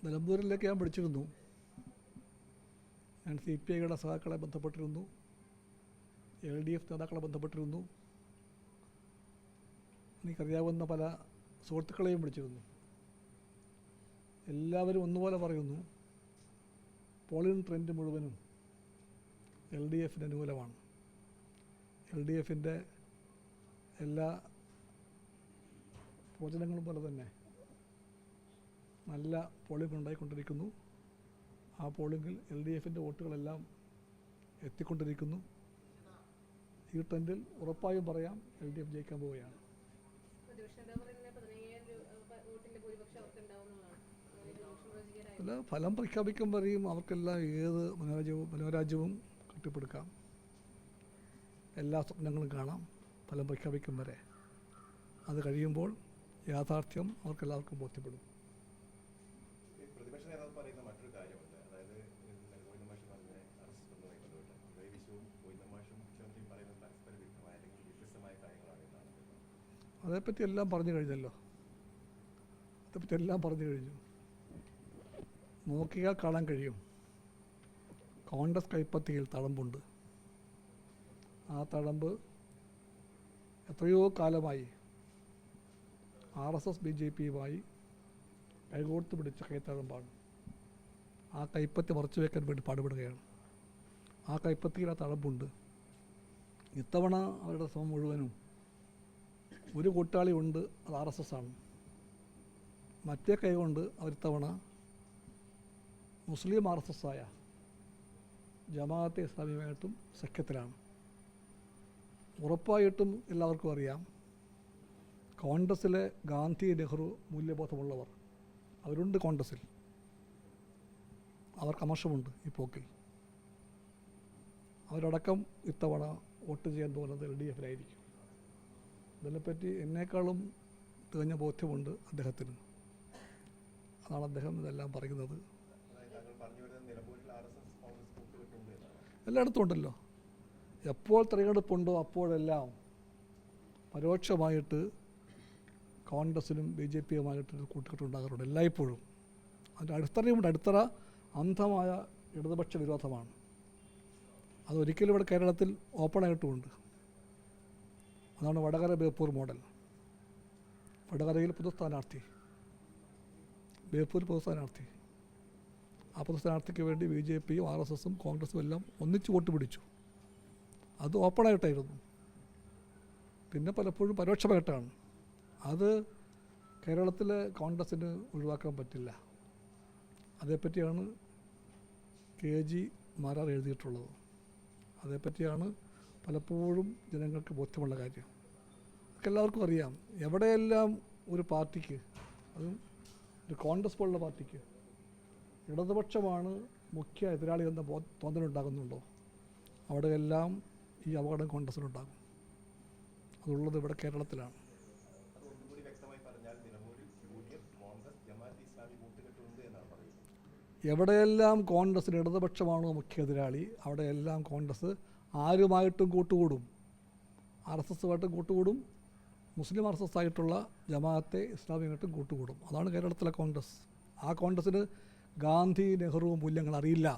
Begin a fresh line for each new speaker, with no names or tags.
നിലമ്പൂരിലേക്ക് ഞാൻ വിളിച്ചിരുന്നു. ഞാൻ CPIയുടെ സഹാക്കളെ ബന്ധപ്പെട്ടിരുന്നു, LDF നേതാക്കളെ ബന്ധപ്പെട്ടിരുന്നു, എനിക്കറിയാവുന്ന പല സുഹൃത്തുക്കളെയും വിളിച്ചിരുന്നു. എല്ലാവരും ഒന്നുപോലെ പറയുന്നു, പോളിംഗ് ട്രെൻഡ് മുഴുവനും LDFിൻ്റെ അനുകൂലമാണ്. LDFിൻ്റെ എല്ലാ പ്രവചനങ്ങളും പോലെ തന്നെ നല്ല പോളിംഗ് ഉണ്ടായിക്കൊണ്ടിരിക്കുന്നു. ആ പോളിംഗിൽ LDFിൻ്റെ വോട്ടുകളെല്ലാം എത്തിക്കൊണ്ടിരിക്കുന്നു. ഈ ട്രെൻഡിൽ ഉറപ്പായും പറയാം LDF ജയിക്കാൻ പോവുകയാണ്. അല്ല, ഫലം പ്രഖ്യാപിക്കും വരെയും അവർക്കെല്ലാം ഏത് മനോരാജ്യവും കെട്ടിപ്പടുക്കാം, എല്ലാ സ്വപ്നങ്ങളും കാണാം. ഫലം പ്രഖ്യാപിക്കും വരെ അത് കഴിയുമ്പോൾ യാഥാർത്ഥ്യം അവർക്കെല്ലാവർക്കും ബോധ്യപ്പെടും.
പ്രതിപക്ഷ നേതാവ് പറയുന്ന മറ്റൊരു കാര്യമുണ്ട്, അതായത് ഗോവിന്ദമാഷ് പറഞ്ഞ അറസ്റ്റുമായി ബന്ധപ്പെട്ട് വിഷയവും ഗോവിന്ദമാഷും മുഖ്യമന്ത്രിയും പറയുന്നത് പരസ്പര വിരുദ്ധമായ അല്ലെങ്കിൽ വ്യത്യസ്തമായ കാര്യങ്ങളാണ് എന്നാണ്.
അതേപ്പറ്റി എല്ലാം പറഞ്ഞു കഴിഞ്ഞല്ലോ. അതേപ്പറ്റി എല്ലാം പറഞ്ഞു കഴിഞ്ഞു. നോക്കിയാൽ കാണാൻ കഴിയും, കോൺഗ്രസ് കൈപ്പത്തിയിൽ തഴമ്പുണ്ട്. ആ തഴമ്പ് എത്രയോ കാലമായി RSS BJPയുമായി കൈകോർത്ത് പിടിച്ച കൈത്തഴമ്പാണ്. ആ കൈപ്പത്തി മറച്ചു വയ്ക്കാൻ വേണ്ടി പാടുപെടുകയാണ്. ആ കൈപ്പത്തിയിൽ ആ തഴമ്പുണ്ട്. ഇത്തവണ അവരുടെ ശ്രമം മുഴുവനും ഒരു കൂട്ടാളി ഉണ്ട്, അത് RSS ആണ്. മറ്റേ കൈ കൊണ്ട് അവരിത്തവണ മുസ്ലിം RSS ആയ ജമാഅത്തെ ഇസ്ലാമിയുമായിട്ടും സഖ്യത്തിലാണ്. ഉറപ്പായിട്ടും എല്ലാവർക്കും അറിയാം, കോൺഗ്രസ്സിലെ ഗാന്ധി നെഹ്റു മൂല്യബോധമുള്ളവർ അവരുണ്ട് കോൺഗ്രസ്സിൽ. അവർക്ക് അമർഷമുണ്ട് ഈ പോക്കിൽ. അവരടക്കം ഇത്തവണ വോട്ട് ചെയ്യാൻ പോകുന്നത് LDFിലായിരിക്കും. ഇതിനെപ്പറ്റി എന്നേക്കാളും തികഞ്ഞ ബോധ്യമുണ്ട് അദ്ദേഹത്തിന്. അതാണ് അദ്ദേഹം ഇതെല്ലാം പറയുന്നത്. എല്ലായിടത്തും ഉണ്ടല്ലോ. എപ്പോൾ തിരഞ്ഞെടുപ്പുണ്ടോ അപ്പോഴെല്ലാം പരോക്ഷമായിട്ട് കോൺഗ്രസിനും BJPയുമായിട്ടൊരു കൂട്ടുകെട്ടുണ്ടാകാറുണ്ട് എല്ലായ്പ്പോഴും. അതിൻ്റെ അടിത്തറയുമുണ്ട്. അടിത്തറ അന്ധമായ ഇടതുപക്ഷ വിരോധമാണ്. അതൊരിക്കലും ഇവിടെ കേരളത്തിൽ ഓപ്പണായിട്ടുമുണ്ട്. അതാണ് വടകര ബേപ്പൂർ മോഡൽ. വടകരയിൽ പൊതു സ്ഥാനാർത്ഥി, ബേപ്പൂർ പൊതു സ്ഥാനാർത്ഥി. ആ പൊതു സ്ഥാനാർത്ഥിക്ക് വേണ്ടി BJPയും RSSും കോൺഗ്രസും എല്ലാം ഒന്നിച്ച് വോട്ട് പിടിച്ചു. അത് ഓപ്പണായിട്ടായിരുന്നു. പിന്നെ പലപ്പോഴും പരോക്ഷമായിട്ടാണ്. അത് കേരളത്തിലെ കോൺഗ്രസ്സിന് ഒഴിവാക്കാൻ പറ്റില്ല. അതേപ്പറ്റിയാണ് KG മാരാർ എഴുതിയിട്ടുള്ളത്. അതേപ്പറ്റിയാണ് പലപ്പോഴും ജനങ്ങൾക്ക് ബോധ്യമുള്ള കാര്യം. എല്ലാവർക്കും അറിയാം, എവിടെയെല്ലാം ഒരു പാർട്ടിക്ക്, അതും ഒരു കോൺഗ്രസ് പോലുള്ള പാർട്ടിക്ക് ഇടതുപക്ഷമാണ് മുഖ്യ എതിരാളി എന്ന തോന്നലുണ്ടാകുന്നുണ്ടോ, അവിടെയെല്ലാം ഈ അപകടം കോൺഗ്രസ്സിനുണ്ടാകും. അതുള്ളത് ഇവിടെ കേരളത്തിലാണ്. എവിടെയെല്ലാം കോൺഗ്രസ്സിന് ഇടതുപക്ഷമാണോ മുഖ്യ എതിരാളി, അവിടെയെല്ലാം കോൺഗ്രസ് ആരുമായിട്ടും കൂട്ടുകൂടും. RSSുമായിട്ടും കൂട്ടുകൂടും, മുസ്ലിം RSS ആയിട്ടുള്ള ജമാഅത്തെ ഇസ്ലാമിയുമായിട്ടും കൂട്ടുകൂടും. അതാണ് കേരളത്തിലെ കോൺഗ്രസ്. ആ കോൺഗ്രസ്സിന് ഗാന്ധി നെഹ്റു മൂല്യങ്ങൾ അറിയില്ല.